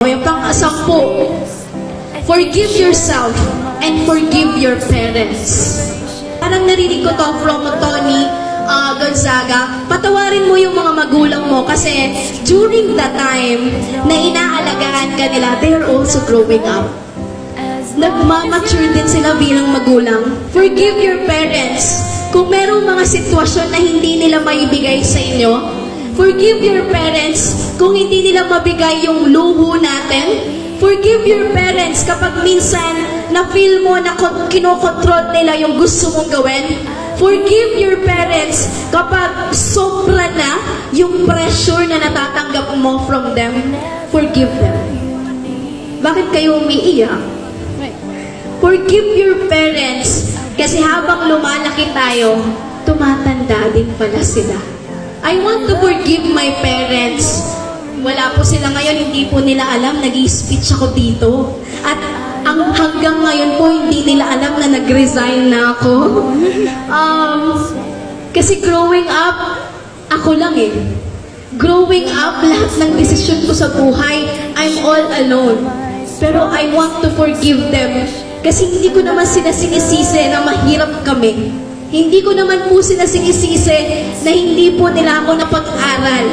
Yung pang-10, forgive yourself and forgive your parents. Parang narinig ko to from Tony Gonzaga, patawarin mo yung mga magulang mo kasi during the time na inaalagaan ka nila, they are also growing up. Nagmamature din sila bilang magulang. Forgive your parents. Kung merong mga sitwasyon na hindi nila maibigay sa inyo, forgive your parents kung hindi nila mabigay yung luho natin. Forgive your parents kapag minsan na-feel mo na kinokontrol nila yung gusto mong gawin. Forgive your parents kapag sobra na yung pressure na natatanggap mo from them. Forgive them. Bakit kayo umiiyak? Forgive your parents kasi habang lumalaki tayo, tumatanda din pala sila. I want to forgive my parents. Wala po sila ngayon, hindi po nila alam, nag-i-speech ako dito. At hanggang ngayon po, hindi nila alam na nag-resign na ako. Kasi growing up, ako lang eh. Growing up, lahat ng desisyon ko sa buhay, I'm all alone. Pero I want to forgive them. Kasi hindi ko naman sila sinisisi na mahirap kami. Hindi ko naman po sila sinisisi na hindi po nila ako napag-aral.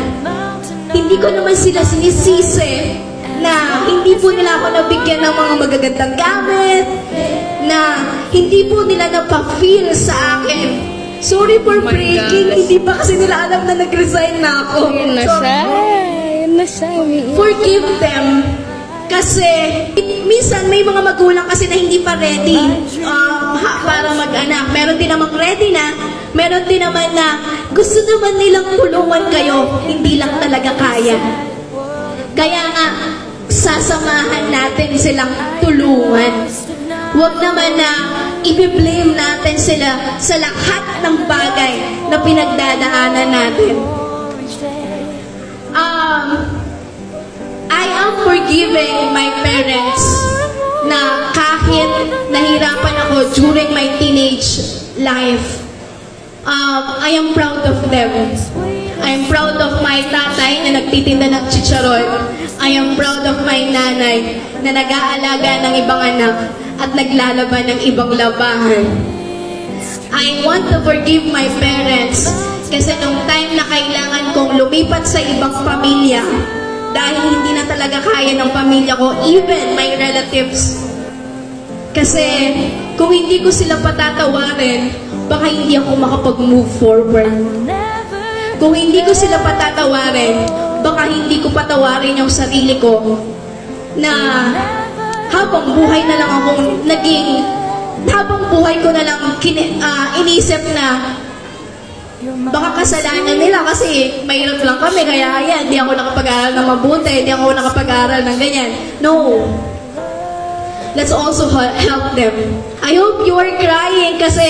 Hindi ko naman sila sinisisi na hindi po nila ako nabigyan ng mga magagandang gamit, na hindi po nila napag-feel sa akin. Sorry for breaking, hindi pa kasi nila alam na nag-resign na ako. Forgive them. Kasi minsan may mga magulang kasi na hindi pa ready para mag-anak. Meron din namang ready na, meron din naman na gusto naman nilang tulungan kayo, hindi lang talaga kaya. Kaya nga, sasamahan natin silang tulungan. Huwag naman na i-blame natin sila sa lahat ng bagay na pinagdadaanan natin. I am forgiving my parents na kahit nahirapan ako during my teenage life. I am proud of them. I am proud of my tatay na nagtitinda ng chicharon. I am proud of my nanay na nag-aalaga ng ibang anak at naglalaban ng ibang labahan. I want to forgive my parents kasi nung time na kailangan kong lumipat sa ibang pamilya, dahil hindi na talaga kaya ng pamilya ko, even my relatives. Kasi kung hindi ko sila patatawarin, baka hindi ako makapag-move forward. Kung hindi ko sila patatawarin, baka hindi ko patawarin yung sarili ko na habang buhay na lang akong habang buhay ko na lang inisip na baka kasalanan nila kasi mahirap lang kami, kaya yan, di ako nakapag-aral ng mabuti, di ako nakapag-aral ng ganyan. No. Let's also help them. I hope you are crying kasi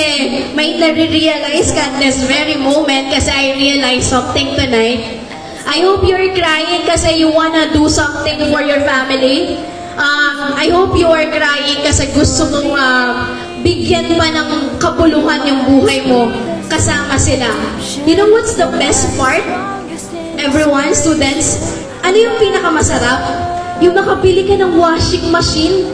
may nare-realize ka at this very moment kasi I realized something tonight. I hope you are crying kasi you wanna do something for your family. I hope you are crying kasi gusto mong bigyan pa ng kapuluhan yung buhay mo kasama sila. You know what's the best part? Everyone, students, ano yung pinakamasarap? Yung makabili ka ng washing machine,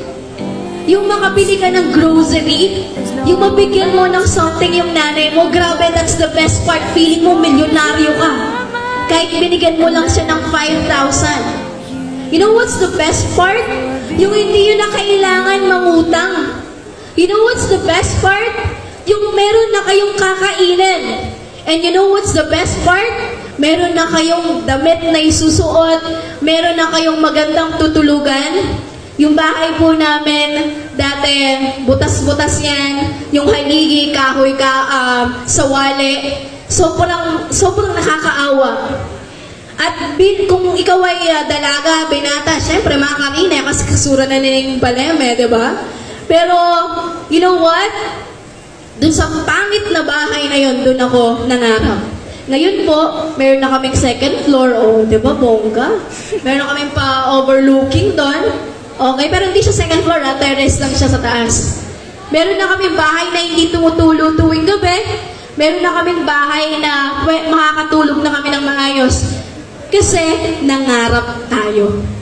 yung makabili ka ng grocery, yung mabigyan mo ng something yung nanay mo, grabe, that's the best part. Feeling mo milyonaryo ka. Kahit binigyan mo lang siya ng 5,000. You know what's the best part? Yung hindi yun na kailangan mangutang. You know what's the best part? Yung meron na kayong kakainin. And you know what's the best part? Meron na kayong damit na isusuot. Meron na kayong magandang tutulugan. Yung bahay po namin, dati, butas-butas yan. Yung haligi, kahoy, sawali. Sobrang nakakaawa. At kung ikaw ay dalaga, binata, syempre makakaina kasi kasura na nila yung baleme, di ba? Pero, you know what? Doon sa pangit na bahay na yun, doon ako nangarap. Ngayon po, meron na kaming second floor, di ba, bongga? Meron na kaming pa-overlooking doon. Okay, pero hindi siya second floor, terrace lang siya sa taas. Meron na kaming bahay na hindi tumutulo tuwing gabi. Meron na kaming bahay na makakatulog na kami ng maayos. Kasi nangarap tayo.